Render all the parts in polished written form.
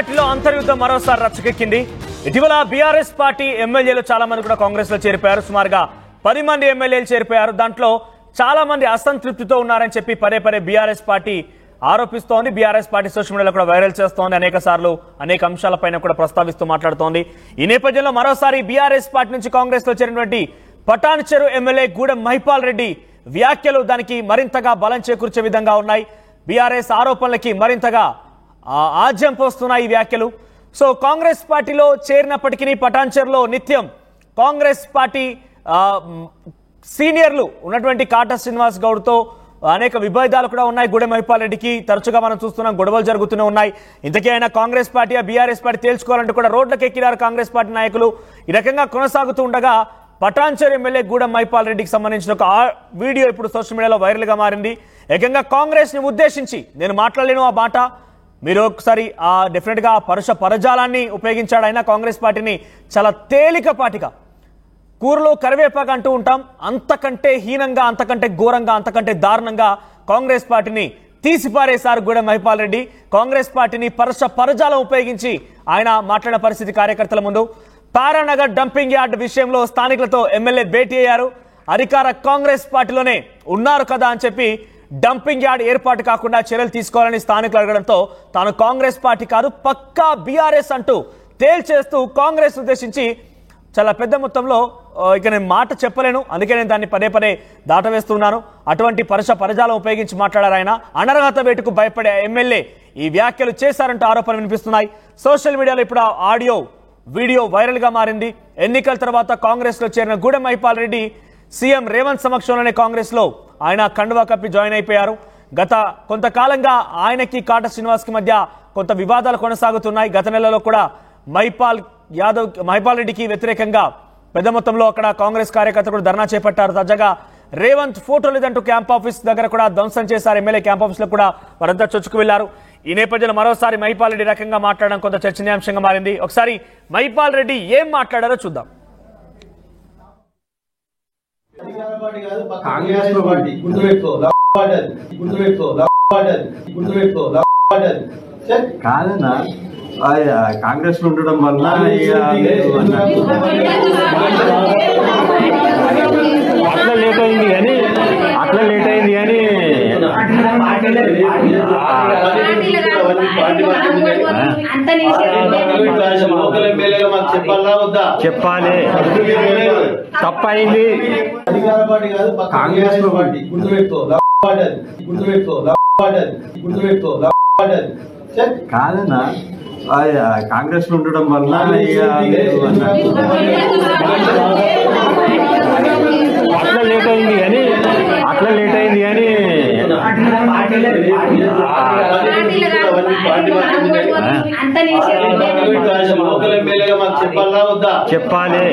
పార్టీలో అంతర్యుద్ధం మరోసారి రచ్చకెక్కింది. ఇటీవల బీఆర్ఎస్ పార్టీ ఎమ్మెల్యేలు చాలా మంది కూడా కాంగ్రెస్ లో చేరిపోయారు. సుమారుగా 10 మంది ఎమ్మెల్యేలు చేరిపోయారు. దాంట్లో చాలా మంది అసంతృప్తితో ఉన్నారని చెప్పి పదే బీఆర్ఎస్ పార్టీ ఆరోపిస్తోంది. బీఆర్ఎస్ పార్టీ సోషల్ మీడియాలో కూడా వైరల్ చేస్తోంది. అనేక అంశాలపైన కూడా ప్రస్తావిస్తూ మాట్లాడుతోంది. ఈ నేపథ్యంలో మరోసారి బీఆర్ఎస్ పార్టీ నుంచి కాంగ్రెస్ లో చేరినటువంటి పటాన్ చెరు ఎమ్మెల్యే గూడెం మహిపాల్ రెడ్డి వ్యాఖ్యలు దానికి మరింతగా బలం చేకూర్చే విధంగా ఉన్నాయి. బీఆర్ఎస్ ఆరోపణలకి మరింతగా ఆజ్యం పోస్తున్నాయి ఈ వ్యాఖ్యలు. సో కాంగ్రెస్ పార్టీలో చేరినప్పటికీ పటాన్ చెరులో నిత్యం కాంగ్రెస్ పార్టీ సీనియర్లు ఉన్నటువంటి కాటా శ్రీనివాస్ గౌడ్తో అనేక విభేదాలు కూడా ఉన్నాయి. గూడెం మహిపాల్ రెడ్డికి తరచుగా మనం చూస్తున్నాం, గొడవలు జరుగుతూనే ఉన్నాయి. ఇంతకీ అయినా కాంగ్రెస్ పార్టీ బీఆర్ఎస్ పార్టీ తేల్చుకోవాలంటూ కూడా రోడ్లకు ఎక్కినారు కాంగ్రెస్ పార్టీ నాయకులు. ఈ రకంగా కొనసాగుతూ ఉండగా పటాన్ చెరు ఎమ్మెల్యే గూడెం మహిపాల్ రెడ్డికి సంబంధించిన ఒక వీడియో ఇప్పుడు సోషల్ మీడియాలో వైరల్ గా మారింది. ఏకంగా కాంగ్రెస్ ని ఉద్దేశించి నేను మాట్లాడలేను ఆ మాట, మీరు ఒకసారి డెఫినెట్ గా పరుష పరజాలాన్ని ఉపయోగించాడు. ఆయన కాంగ్రెస్ పార్టీని చాలా తేలికపాటిగా కూరలో కరివేపాకు అంటూ ఉంటాం, అంతకంటే హీనంగా, అంతకంటే ఘోరంగా, అంతకంటే దారుణంగా కాంగ్రెస్ పార్టీని తీసిపారేశారు గూడెం మహిపాల్ రెడ్డి. కాంగ్రెస్ పార్టీని పరుష పరజాలం ఉపయోగించి ఆయన మాట్లాడిన పరిస్థితి కార్యకర్తల ముందు. పారానగర్ డంపింగ్ యార్డ్ విషయంలో స్థానికులతో ఎమ్మెల్యే భేటీ అయ్యారు. అధికార కాంగ్రెస్ పార్టీలోనే ఉన్నారు కదా అని చెప్పి డంపింగ్ యార్డ్ ఏర్పాటు కాకుండా చర్యలు తీసుకోవాలని స్థానికులు అడగడంతో తాను కాంగ్రెస్ పార్టీ కాదు పక్కా బీఆర్ఎస్ అంటూ తేల్చేస్తూ కాంగ్రెస్ ఉద్దేశించి చాలా పెద్ద మొత్తంలో ఇక నేను మాట చెప్పలేను, అందుకే నేను దాన్ని పదే దాటవేస్తున్నాను. అటువంటి పరజాలం ఉపయోగించి మాట్లాడారు ఆయన. అనర్హత వేటుకు భయపడే ఎమ్మెల్యే ఈ వ్యాఖ్యలు చేశారంటూ ఆరోపణలు వినిపిస్తున్నాయి. సోషల్ మీడియాలో ఇప్పుడు ఆడియో వీడియో వైరల్ గా మారింది. ఎన్నికల తర్వాత కాంగ్రెస్ లో చేరిన గూడెం మహిపాల్ రెడ్డి సీఎం రేవంత్ సమక్షంలోనే కాంగ్రెస్ లో ఆయన కండువా కప్పి జాయిన్ అయిపోయారు. గత కొంతకాలంగా ఆయనకి కాటా శ్రీనివాస్ కి మధ్య కొంత వివాదాలు కొనసాగుతున్నాయి. గత నెలలో కూడా మహిపాల్ రెడ్డికి వ్యతిరేకంగా పెద్ద మొత్తంలో అక్కడ కాంగ్రెస్ కార్యకర్తలు కూడా ధర్నా చేపట్టారు. తాజాగా రేవంత్ ఫోటో లేదంటూ క్యాంప్ ఆఫీస్ దగ్గర కూడా ధ్వంసం చేశారు. ఎమ్మెల్యే క్యాంప్ ఆఫీస్ లో కూడా వారంతా చొచ్చుకు వెళ్లారు. ఈ నేపథ్యంలో మరోసారి మహిపాల్ రెడ్డి రకంగా మాట్లాడడం కొంత చర్చనీయాంశంగా మారింది. ఒకసారి మహిపాల్ రెడ్డి ఏం మాట్లాడారో చూద్దాం. కాదన్నా కాంగ్రెస్ లో ఉండడం వల్ల అట్లా లేట్ అయింది కానీ చెప్పాలి. తప్పైంది కాంగ్రెస్ కాదన్నా కాంగ్రెస్ లో ఉండడం వల్ల అట్లా లేట్ అయింది కానీ చెప్పాలి.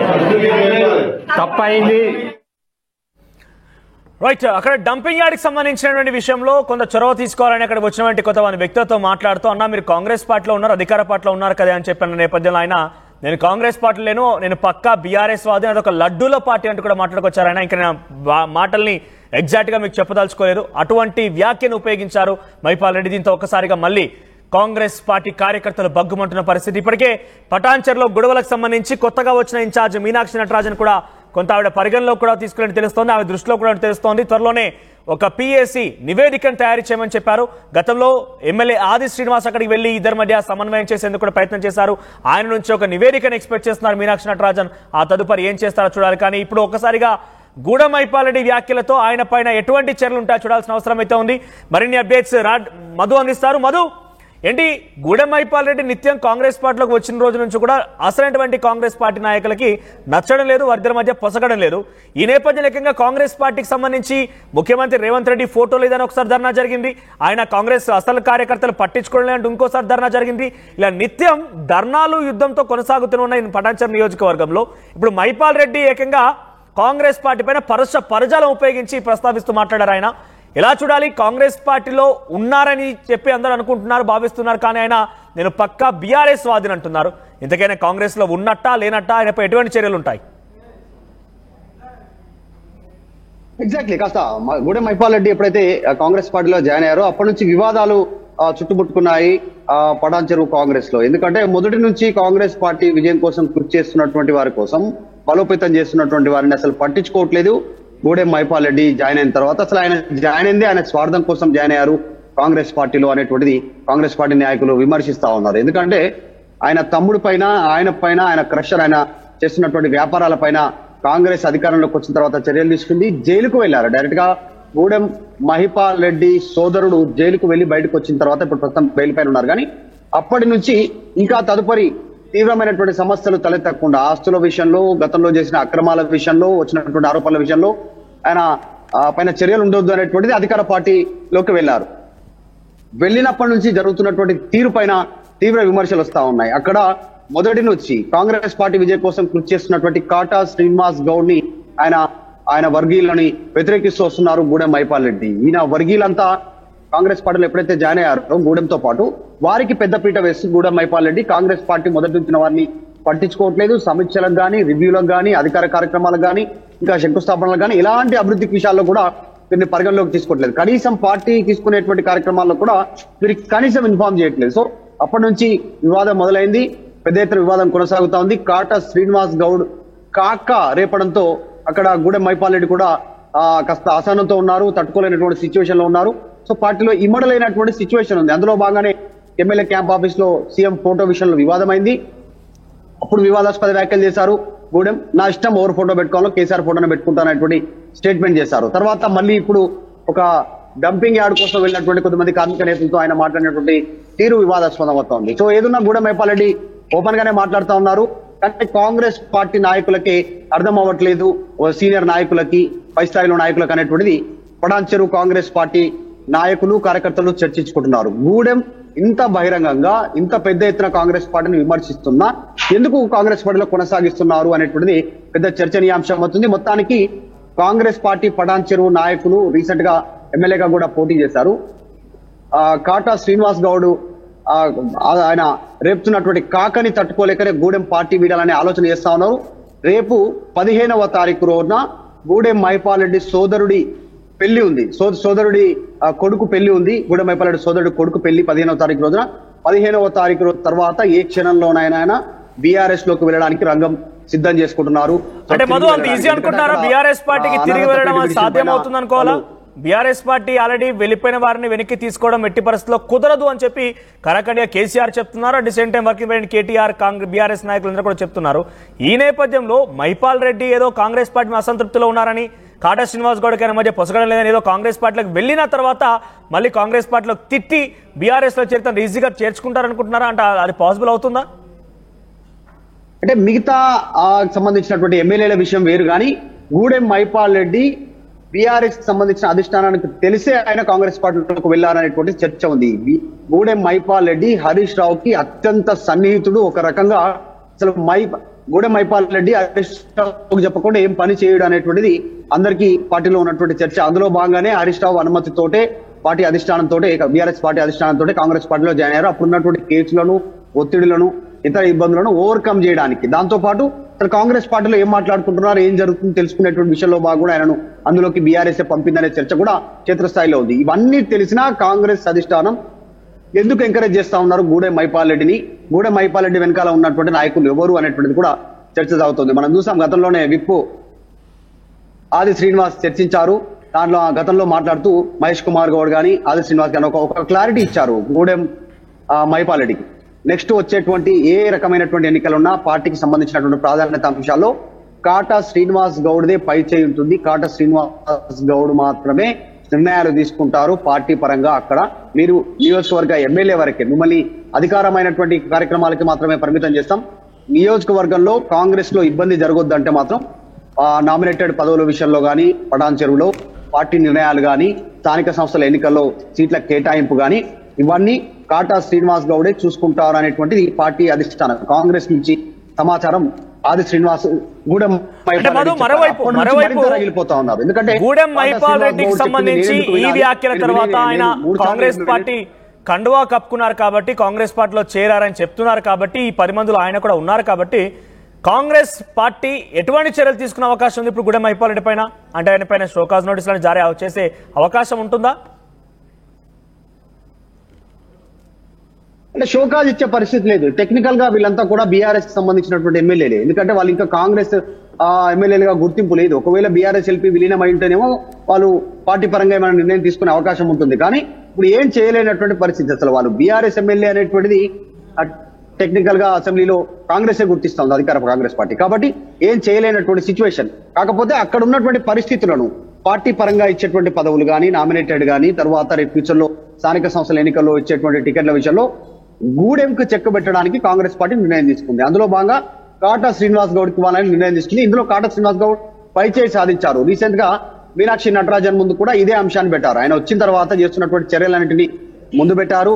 తప్పైంది. రైట్, అక్కడ డంపింగ్ యార్డ్కి సంబంధించినటువంటి విషయంలో కొంత చొరవ తీసుకోవాలని అక్కడ వచ్చినటువంటి కొంతమంది వ్యక్తులతో మాట్లాడుతూ అన్నా మీరు కాంగ్రెస్ పార్టీలో ఉన్నారు, అధికార పార్టీలో ఉన్నారు కదా అని చెప్పిన నేపథ్యంలో ఆయన నేను కాంగ్రెస్ పార్టీ లేను, నేను పక్కా బీఆర్ఎస్ వాది, అదొక లడ్డూల పార్టీ అంటూ కూడా మాట్లాడుకొచ్చారు ఆయన. ఇంకా నేను మాటల్ని ఎగ్జాక్ట్ గా మీకు చెప్పదలుచుకోలేదు. అటువంటి వ్యాఖ్యను ఉపయోగించారు మహిపాల్ రెడ్డి. దీంతో ఒక్కసారిగా మళ్ళీ కాంగ్రెస్ పార్టీ కార్యకర్తలు బగ్గుమంటున్న పరిస్థితి. ఇప్పటికే పటాన్ చెరులో గొడవలకు సంబంధించి కొత్తగా వచ్చిన ఇన్ఛార్జ్ మీనాక్షి నటరాజన్ కూడా కొంత ఆవిడ పరిగణలో కూడా తీసుకుని తెలుస్తోంది, ఆవిడ దృష్టిలో కూడా తెలుస్తోంది. త్వరలోనే ఒక పిఎస్సి నివేదికను తయారు చేయమని చెప్పారు. గతంలో ఎమ్మెల్యే ఆది శ్రీనివాస్ అక్కడికి వెళ్లి ఇద్దరి మధ్య సమన్వయం చేసేందుకు కూడా ప్రయత్నం చేశారు. ఆయన నుంచి ఒక నివేదికను ఎక్స్పెక్ట్ చేస్తున్నారు మీనాక్షి నటరాజన్. ఆ తదుపరి ఏం చేస్తారో చూడాలి. కానీ ఇప్పుడు ఒక్కసారిగా గూడెం మహిపాల్ రెడ్డి వ్యాఖ్యలతో ఆయన పైన ఎటువంటి చర్యలు ఉంటాయో చూడాల్సిన అవసరం అయితే ఉంది. మరిన్ని అప్డేట్స్ మధు అందిస్తారు. మధు, ఏంటి గూడెం మహిపాల్ రెడ్డి నిత్యం కాంగ్రెస్ పార్టీలోకి వచ్చిన రోజు నుంచి కూడా అసలైనటువంటి కాంగ్రెస్ పార్టీ నాయకులకి నచ్చడం లేదు, వారిద్దరి మధ్య పొసగడం లేదు. ఈ నేపథ్యంలో ఏకంగా కాంగ్రెస్ పార్టీకి సంబంధించి ముఖ్యమంత్రి రేవంత్ రెడ్డి ఫోటో లేదని ఒకసారి ధర్నా జరిగింది. ఆయన కాంగ్రెస్ అసలు కార్యకర్తలు పట్టించుకోవడం లేదంటూ ఇంకోసారి ధర్నా జరిగింది. ఇలా నిత్యం ధర్నాలు యుద్ధంతో కొనసాగుతున్న పటాన్ చెరు నియోజకవర్గంలో ఇప్పుడు మహిపాల్ రెడ్డి ఏకంగా కాంగ్రెస్ పార్టీ పైన పరజాలం ఉపయోగించి ప్రస్తావిస్తూ మాట్లాడారు ఆయన. ఎలా చూడాలి? కాంగ్రెస్ పార్టీలో ఉన్నారని చెప్పి అందరూ అనుకుంటున్నారు, భావిస్తున్నారు. కానీ ఆయన నేను పక్కా బీఆర్ఎస్ వాదిని అంటున్నారు. ఇంతకైనా కాంగ్రెస్ లో ఉన్నట్టా లేనట్టా, ఆయనపై ఎటువంటి చర్యలు ఉంటాయి? ఎగ్జాక్ట్లీ కాస్త గూడెం మహిపాల్ రెడ్డి ఎప్పుడైతే కాంగ్రెస్ పార్టీలో జాయిన్ అయ్యారో అప్పటి నుంచి వివాదాలు చుట్టుముట్టుకున్నాయి. పటాన్ చెరువు కాంగ్రెస్ లో. ఎందుకంటే మొదటి నుంచి కాంగ్రెస్ పార్టీ విజయం కోసం కృషి చేస్తున్నటువంటి వారి కోసం, బలోపేతం చేస్తున్నటువంటి వారిని అసలు పట్టించుకోవట్లేదు. గూడెం మైపాల్ రెడ్డి జాయిన్ అయిన తర్వాత అసలు ఆయన జాయిన్ అయింది ఆయన స్వార్థం కోసం జాయిన్ అయ్యారు కాంగ్రెస్ పార్టీలో అనేటువంటిది కాంగ్రెస్ పార్టీ నాయకులు విమర్శిస్తా ఉన్నారు. ఎందుకంటే ఆయన తమ్ముడి పైన, ఆయన క్రషర్, ఆయన చేస్తున్నటువంటి వ్యాపారాల పైన కాంగ్రెస్ అధికారంలోకి వచ్చిన తర్వాత చర్యలు తీసుకుంది. జైలుకు వెళ్లారు. డైరెక్ట్ గా గూడెం మహిపాల్ రెడ్డి సోదరుడు జైలుకు వెళ్లి బయటకు వచ్చిన తర్వాత ఇప్పుడు ప్రస్తుతం బెయిల్ పైన ఉన్నారు. కానీ అప్పటి నుంచి ఇంకా తదుపరి తీవ్రమైనటువంటి సమస్యలు తలెత్తకుండా ఆస్తుల విషయంలో, గతంలో చేసిన అక్రమాల విషయంలో, వచ్చినటువంటి ఆరోపణల విషయంలో ఆయన పైన చర్యలు ఉండొద్దు అనేటువంటిది అధికార పార్టీలోకి వెళ్లారు. వెళ్ళినప్పటి నుంచి జరుగుతున్నటువంటి తీరు పైన తీవ్ర విమర్శలు వస్తా ఉన్నాయి. అక్కడ మొదటి నుంచి కాంగ్రెస్ పార్టీ విజయం కోసం కృషి చేస్తున్నటువంటి కాటా శ్రీనివాస్ గౌడ్ ని ఆయన వర్గీయులని వ్యతిరేకిస్తూ వస్తున్నారు గూడెం మైపాల్ రెడ్డి. ఈయన వర్గీయులంతా కాంగ్రెస్ పార్టీలో ఎప్పుడైతే జాయిన్ అయ్యారో గూడెంతో పాటు వారికి పెద్దపీట వేస్తూ గూడెం మైపాల్ రెడ్డి కాంగ్రెస్ పార్టీ మొదటి నుంచి వారిని పట్టించుకోవట్లేదు. సమీక్షలకు గానీ, రివ్యూలకు గానీ, అధికార కార్యక్రమాలకు గానీ, ఇంకా శంకుస్థాపనలకు గానీ ఇలాంటి అభివృద్ధి విషయాల్లో కూడా వీరిని పరిగణలోకి తీసుకోవట్లేదు. కనీసం పార్టీ తీసుకునేటువంటి కార్యక్రమాల్లో కూడా వీరికి కనీసం ఇన్ఫార్మ్ చేయట్లేదు. సో అప్పటి నుంచి వివాదం మొదలైంది. పెద్ద ఎత్తున వివాదం కొనసాగుతా ఉంది. కాటా శ్రీనివాస్ గౌడ్ కాక రేపడంతో అక్కడ గూడెం మైపాల్ రెడ్డి కూడా కాస్త అసహనంతో ఉన్నారు, తట్టుకోలేనటువంటి సిచ్యువేషన్ లో ఉన్నారు. సో పార్టీలో ఇమ్మడలేనటువంటి సిచ్యువేషన్ ఉంది. అందులో భాగంగానే ఎమ్మెల్యే క్యాంప్ ఆఫీస్ లో సీఎం ఫోటో విషయంలో వివాదమైంది. అప్పుడు వివాదాస్పద వ్యాఖ్యలు చేశారు గూడెం. నా ఇష్టం ఎవరు ఫోటో పెట్టుకోవాలో కేసీఆర్ ఫోటోను పెట్టుకుంటానటువంటి స్టేట్మెంట్ చేశారు. తర్వాత మళ్ళీ ఇప్పుడు ఒక డంపింగ్ యార్డ్ కోసం వెళ్ళినటువంటి కొంతమంది కార్మిక నేతలతో ఆయన మాట్లాడినటువంటి తీరు వివాదాస్పదం అవుతోంది. సో ఏదున్నా గూడెం మైపాల్ రెడ్డి ఓపెన్ గానే మాట్లాడుతూ ఉన్నారు. కానీ కాంగ్రెస్ పార్టీ నాయకులకి అర్థం అవ్వట్లేదు, సీనియర్ నాయకులకి, పై స్థాయిలో నాయకులకు అనేటువంటిది పటాన్ చెరువు కాంగ్రెస్ పార్టీ నాయకులు, కార్యకర్తలు చర్చించుకుంటున్నారు. గూడెం ఇంత బహిరంగంగా, ఇంత పెద్ద ఎత్తున కాంగ్రెస్ పార్టీని విమర్శిస్తున్నా ఎందుకు కాంగ్రెస్ పార్టీలో కొనసాగిస్తున్నారు అనేటువంటిది పెద్ద చర్చనీయాంశం అవుతుంది. మొత్తానికి కాంగ్రెస్ పార్టీ పటాన్ చెరువు నాయకులు రీసెంట్ గా ఎమ్మెల్యేగా కూడా పోటీ చేశారు. కాటా శ్రీనివాస్ గౌడ్ ఆయన రేపుతున్నటువంటి కాకని తట్టుకోలేకనే గూడెం పార్టీ వీడాలనే ఆలోచన చేస్తా ఉన్నారు. రేపు 15వ తారీఖు రోజున గూడెం మైపాల్ రెడ్డి సోదరుడి పెళ్లి ఉంది. సోదరుడి కొడుకు పెళ్లి ఉంది. గూడెం మైపాల్ రెడ్డి సోదరుడి కొడుకు పెళ్లి 15వ తారీఖు రోజున. 15వ తారీఖు రోజు తర్వాత ఏ క్షణంలోనైనా బీఆర్ఎస్ లోకి వెళ్ళడానికి రంగం సిద్ధం చేసుకుంటున్నారు. అంటే మధు అంత ఈజీ అనుకుంటున్నారా బీఆర్ఎస్ పార్టీకి తిరిగి వెళ్ళడం సాధ్యం అవుతుంది అనుకోవాలా? బీఆర్ఎస్ పార్టీ ఆల్రెడీ వెళ్ళిపోయిన వారిని వెనక్కి తీసుకోవడం ఎట్టి పరిస్థితుల్లో కుదరదు అని చెప్పి కరాఖండిగా కేసీఆర్ చెప్తున్నారు. At the same time working president KTR, BRS నాయకులందరూ కూడా చెప్తున్నారు. ఈ నేపథ్యంలో మైపాల్ రెడ్డి ఏదో కాంగ్రెస్ పార్టీ అసంతృప్తిలో ఉన్నారని, కాటా శ్రీనివాస్ గౌడ్ గారి మధ్య పొసగడం లేదని, ఏదో కాంగ్రెస్ పార్టీలోకి వెళ్ళిన తర్వాత మళ్ళీ కాంగ్రెస్ పార్టీలో తిట్టి బీఆర్ఎస్ లో చేరుతాను ఈజీగా చేర్చుకుంటారనుకుంటున్నారా? అంటే అది పాసిబుల్ అవుతుందా? అంటే మిగతా సంబంధించినటువంటి ఎమ్మెల్యేల విషయం వేరు, కానీ గూడెం మైపాల్ రెడ్డి బీఆర్ఎస్ కి సంబంధించిన అధిష్టానానికి తెలిసే ఆయన కాంగ్రెస్ పార్టీలోకి వెళ్లారనేటువంటి చర్చ ఉంది. గూడెం మైపాల్ రెడ్డి హరీష్ రావుకి అత్యంత సన్నిహితుడు. ఒక రకంగా అసలు గూడెం మైపాల్ రెడ్డి హరీష్ రావుకి చెప్పకుండా ఏం పని చేయడు అనేటువంటిది అందరికీ పార్టీలో ఉన్నటువంటి చర్చ. అందులో భాగంగానే Harish Rao అనుమతితోటే party అధిష్టానంతో, BRS party అధిష్టానంతో Congress పార్టీలో జాయిన్ అయ్యారు. అప్పుడున్నటువంటి కేసులను, ఒత్తిడిలను, ఇతర ఇబ్బందులను ఓవర్కమ్ చేయడానికి. దాంతో పాటు కాంగ్రెస్ పార్టీలో ఏం మాట్లాడుకుంటున్నారు, ఏం జరుగుతుంది తెలుసుకునేటువంటి విషయంలో కూడా ఆయనను అందులోకి బీఆర్ఎస్ పంపిందనే చర్చ కూడా క్షేత్రస్థాయిలో ఉంది. ఇవన్నీ తెలిసినా కాంగ్రెస్ అధిష్టానం ఎందుకు ఎంకరేజ్ చేస్తా ఉన్నారు గూడెం మైపాల్ రెడ్డిని? గూడెం మైపాల్ రెడ్డి వెనకాల ఉన్నటువంటి నాయకులు ఎవరు అనేటువంటిది కూడా చర్చ సాగుతుంది. మనం చూసాం గతంలోనే విప్పు ఆది శ్రీనివాస్ చర్చించారు. దాంట్లో గతంలో మాట్లాడుతూ మహేష్ కుమార్ గౌడ్ గాని, ఆది శ్రీనివాస్ గాని ఒక క్లారిటీ ఇచ్చారు గూడెం మైపాల్ రెడ్డికి. నెక్స్ట్ వచ్చేటువంటి ఏ రకమైనటువంటి ఎన్నికలున్నా పార్టీకి సంబంధించినటువంటి ప్రాధాన్యత అంశాల్లో కాటా శ్రీనివాస్ గౌడ్దే పై చేయి ఉంటుంది. కాటా శ్రీనివాస్ గౌడ్ మాత్రమే నిర్ణయాలు తీసుకుంటారు పార్టీ పరంగా. అక్కడ మీరు నియోజకవర్గ ఎమ్మెల్యే వరకే, మిమ్మల్ని అధికారమైనటువంటి కార్యక్రమాలకి మాత్రమే పరిమితం చేస్తాం. నియోజకవర్గంలో కాంగ్రెస్ లో ఇబ్బంది జరగొద్దంటే మాత్రం నామినేటెడ్ పదవుల విషయంలో కానీ, పటాన్ చెరువులో పార్టీ నిర్ణయాలు కానీ, స్థానిక సంస్థల ఎన్నికల్లో సీట్ల కేటాయింపు కానీ ఇవన్నీ కాటా శ్రీనివాస్ గౌడే చూసుకుంటారు అనేటువంటిది పార్టీ అధిష్టానం. కాంగ్రెస్ నుంచి సమాచారం ఆది శ్రీనివాస్ గూడెం రగిలిపోతా ఉన్నారు. ఎందుకంటే గూడెం మైపాల్ రెడ్డికి సంబంధించి ఈ వ్యాఖ్యల తర్వాత ఆయన కాంగ్రెస్ పార్టీ కండువా కప్పుకున్నారు కాబట్టి, కాంగ్రెస్ పార్టీలో చేరారని చెప్తున్నారు కాబట్టి, ఈ 10 మందిలో ఆయన కూడా ఉన్నారు కాబట్టి కాంగ్రెస్ పార్టీ ఎటువంటి చర్యలు తీసుకునే అవకాశం ఉంది ఇప్పుడు గూడెం మైపాల్ రెడ్డి పైన? అంటే ఆయన పైన షోకాజ్ నోటీసులను జారీ చేసే అవకాశం ఉంటుందా? అంటే షోకాజ్ ఇచ్చే పరిస్థితి లేదు. టెక్నికల్ గా వీళ్ళంతా కూడా బీఆర్ఎస్ కి సంబంధించినటువంటి ఎమ్మెల్యేలే, ఎందుకంటే వాళ్ళు ఇంకా కాంగ్రెస్ ఎమ్మెల్యేలుగా గుర్తింపు లేదు. ఒకవేళ బీఆర్ఎస్ ఎల్పీ విలీనం అయి ఉంటేనేమో వాళ్ళు పార్టీ పరంగా ఏమైనా నిర్ణయం తీసుకునే అవకాశం ఉంటుంది. కానీ ఇప్పుడు ఏం చేయలేనటువంటి పరిస్థితి. అసలు వాళ్ళు బీఆర్ఎస్ ఎమ్మెల్యే అనేటువంటిది టెక్నికల్ గా అసెంబ్లీలో కాంగ్రెస్ గుర్తిస్తుంది, అధికార కాంగ్రెస్ పార్టీ. కాబట్టి ఏం చేయలేనటువంటి సిచ్యువేషన్. కాకపోతే అక్కడ ఉన్నటువంటి పరిస్థితులను పార్టీ పరంగా ఇచ్చేటువంటి పదవులు కానీ, నామినేటెడ్ కానీ, తర్వాత రేపు ఫ్యూచర్ లో స్థానిక సంస్థల ఎన్నికల్లో ఇచ్చేటువంటి టికెట్ల విషయంలో గూడెంకు చెక్ పెట్టడానికి కాంగ్రెస్ పార్టీ నిర్ణయం తీసుకుంది. అందులో భాగంగా కాటా శ్రీనివాస్ గౌడ్ కి వాళ్ళని నిర్ణయం తీసుకుంది. ఇందులో కాటా శ్రీనివాస్ గౌడ్ పైచేయి సాధించారు. రీసెంట్ గా మీనాక్షి నటరాజన్ ముందు కూడా ఇదే అంశాన్ని పెట్టారు. ఆయన వచ్చిన తర్వాత చేస్తున్నటువంటి చర్యలన్నింటినీ ముందు పెట్టారు.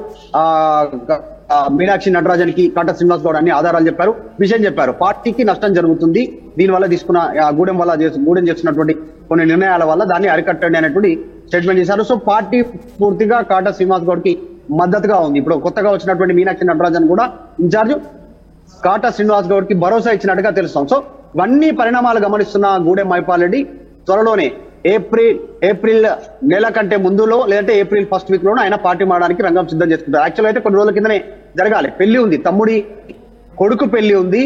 మీనాక్షి నటరాజన్ కి కాటా శ్రీనివాస్ గౌడ్ అన్ని ఆధారాలు చెప్పారు, విషయం చెప్పారు. పార్టీకి నష్టం జరుగుతుంది దీనివల్ల తీసుకున్న గూడెం చేస్తున్నటువంటి కొన్ని నిర్ణయాల వల్ల, దాన్ని అరికట్టండి అనేటువంటి స్టేట్మెంట్ చేశారు. సో పార్టీ పూర్తిగా కాటా శ్రీనివాస్ గౌడ్ కి మద్దతుగా ఉంది. ఇప్పుడు కొత్తగా వచ్చినటువంటి మీనాక్షి నటరాజన్ కూడా ఇన్ఛార్జ్ కాటా శ్రీనివాస్ గౌడ్ కి భరోసా ఇచ్చినట్టుగా తెలుస్తాం. సో ఇవన్నీ పరిణామాలు గమనిస్తున్న గూడెం మైపాల్ రెడ్డి త్వరలోనే ఏప్రిల్ నెల కంటే ముందులో, లేదంటే ఏప్రిల్ ఫస్ట్ వీక్ లోనూ ఆయన పార్టీ మారడానికి రంగం సిద్ధం చేసుకుంటారు. యాక్చువల్ అయితే కొన్ని రోజుల కిందనే జరగాలి, పెళ్లి ఉంది, తమ్ముడి కొడుకు పెళ్లి ఉంది,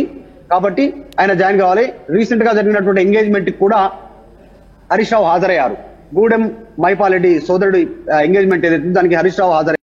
కాబట్టి ఆయన జాయిన్ కావాలి. రీసెంట్ గా జరిగినటువంటి ఎంగేజ్మెంట్ కి కూడా హరీష్ రావు హాజరయ్యారు. గూడెం మైపాల్ రెడ్డి సోదరుడి ఎంగేజ్మెంట్ ఏదైతే దానికి హరీష్ రావు హాజరయ్యారు.